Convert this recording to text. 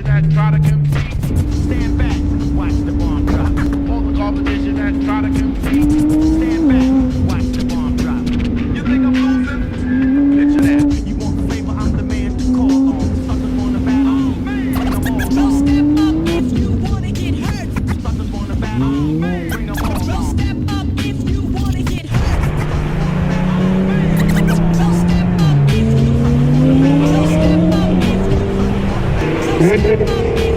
competition that try to compete, stand back, watch the bomb drop. All the competition that try to compete, stand back, watch the bomb drop. You think I'm losing? Picture that. You want the flavor, I'm the man to call on. Suckers wanna battle, bring them all on. Step up if you wanna get hurt. Suckers wanna battle, bring them all on. Step up if you wanna get hurt. Step up if you wanna get hurt.